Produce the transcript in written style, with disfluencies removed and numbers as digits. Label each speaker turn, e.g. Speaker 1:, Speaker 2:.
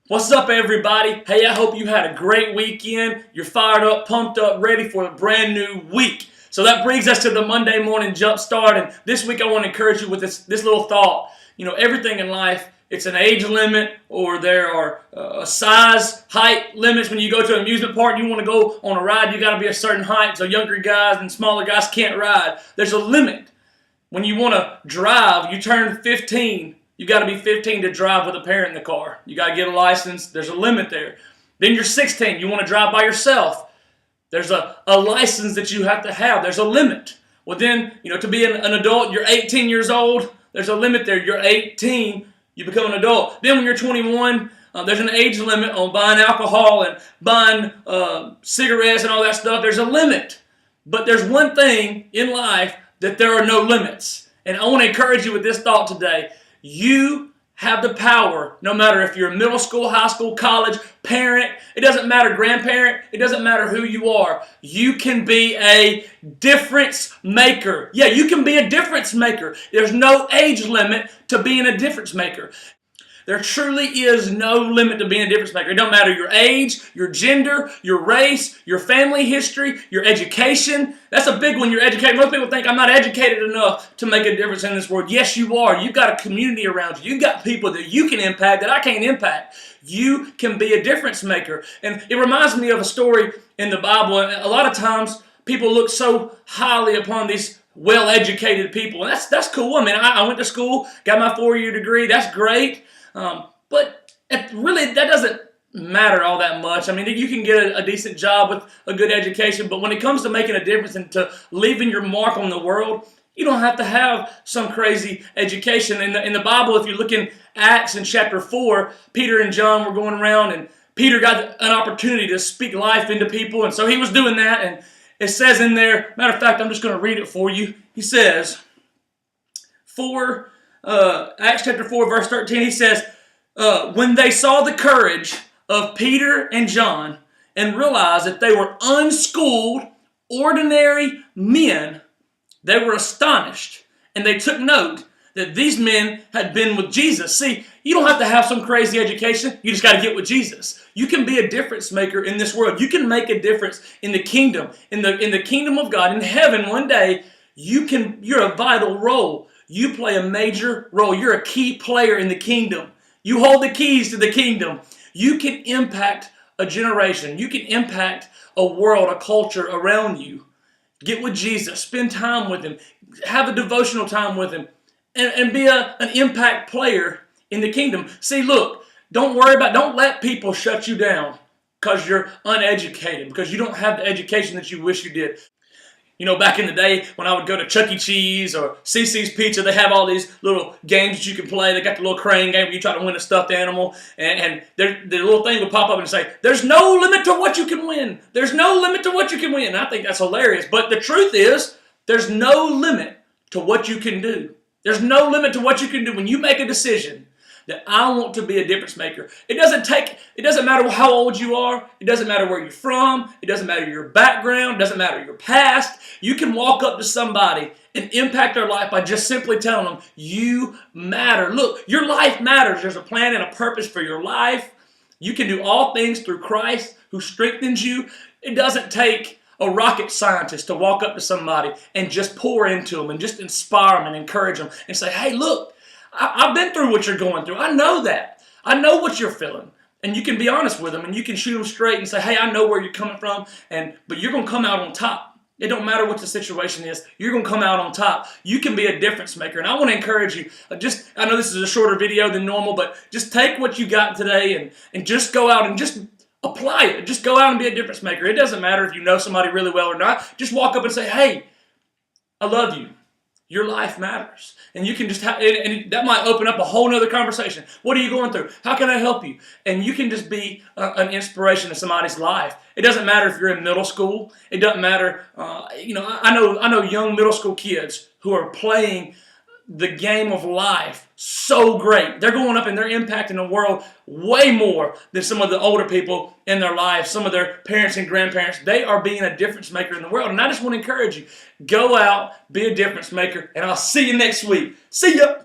Speaker 1: What's up, everybody? Hey, I hope you had a great weekend. You're fired up, pumped up, ready for a brand new week. So that brings us to the Monday morning Jumpstart. And this week I want to encourage you with this little thought. You know, everything in life, it's an age limit, or there are size, height limits. When you go to an amusement park and you want to go on a ride, you got to be a certain height. So younger guys and smaller guys can't ride. There's a limit. When you want to drive, you turn 15. You got to be 15 to drive with a parent in the car. You got to get a license. There's a limit there. Then you're 16. You want to drive by yourself. There's a license that you have to have. There's a limit. Well, then, to be an adult, you're 18 years old. There's a limit there. You're 18. You become an adult. Then when you're 21, there's an age limit on buying alcohol and buying cigarettes and all that stuff. There's a limit. But there's one thing in life that there are no limits. And I want to encourage you with this thought today. You have the power, no matter if you're middle school, high school, college, parent, it doesn't matter, grandparent, it doesn't matter who you are. You can be a difference maker. Yeah, you can be a difference maker. There's no age limit to being a difference maker. There truly is no limit to being a difference maker. It don't matter your age, your gender, your race, your family history, your education. That's a big one, you're educated. Most people think I'm not educated enough to make a difference in this world. Yes, you are. You've got a community around you. You've got people that you can impact that I can't impact. You can be a difference maker. And it reminds me of a story in the Bible. A lot of times people look so highly upon these well-educated people. And that's cool. I mean, I went to school, got my 4-year degree. That's great. But really, that doesn't matter all that much. I mean, you can get a decent job with a good education, but when it comes to making a difference and to leaving your mark on the world, you don't have to have some crazy education. In the Bible, if you look in Acts in chapter 4, Peter and John were going around, and Peter got an opportunity to speak life into people, and so he was doing that, and it says in there, matter of fact, I'm just going to read it for you. He says, Acts chapter 4, verse 13, he says, when they saw the courage of Peter and John and realized that they were unschooled, ordinary men, they were astonished, and they took note that these men had been with Jesus. See, you don't have to have some crazy education. You just got to get with Jesus. You can be a difference maker in this world. You can make a difference in the kingdom, in the kingdom of God, in heaven one day. You're a vital role. You play a major role. You're a key player in the kingdom. You hold the keys to the kingdom. You can impact a generation. You can impact a world, a culture around you. Get with Jesus. Spend time with Him. Have a devotional time with Him. And be an impact player in the kingdom. See, look, don't let people shut you down because you're uneducated, because you don't have the education that you wish you did. Back in the day when I would go to Chuck E. Cheese or CC's Pizza, they have all these little games that you can play. They got the little crane game where you try to win a stuffed animal, and the little thing would pop up and say, there's no limit to what you can win. There's no limit to what you can win. And I think that's hilarious. But the truth is, there's no limit to what you can do. There's no limit to what you can do when you make a decision that I want to be a difference maker. It doesn't matter how old you are. It doesn't matter where you're from. It doesn't matter your background. It doesn't matter your past. You can walk up to somebody and impact their life by just simply telling them, you matter. Look, your life matters. There's a plan and a purpose for your life. You can do all things through Christ who strengthens you. It doesn't take a rocket scientist to walk up to somebody and just pour into them and just inspire them and encourage them and say, hey, look, I've been through what you're going through. I know that. I know what you're feeling. And you can be honest with them, and you can shoot them straight and say, hey, I know where you're coming from, but you're going to come out on top. It don't matter what the situation is. You're going to come out on top. You can be a difference maker. And I want to encourage you. I know this is a shorter video than normal, but just take what you got today and just go out and just apply it. Just go out and be a difference maker. It doesn't matter if you know somebody really well or not. Just walk up and say, hey, I love you. Your life matters. And you can just and that might open up a whole nother conversation. What are you going through? How can I help you? And you can just be an inspiration to somebody's life. It doesn't matter if you're in middle school. It doesn't matter. I know young middle school kids who are playing the game of life so great. They're going up and they're impacting the world way more than some of the older people in their lives, some of their parents and grandparents. They are being a difference maker in the world. And I just want to encourage you, go out, be a difference maker, and I'll see you next week. See ya!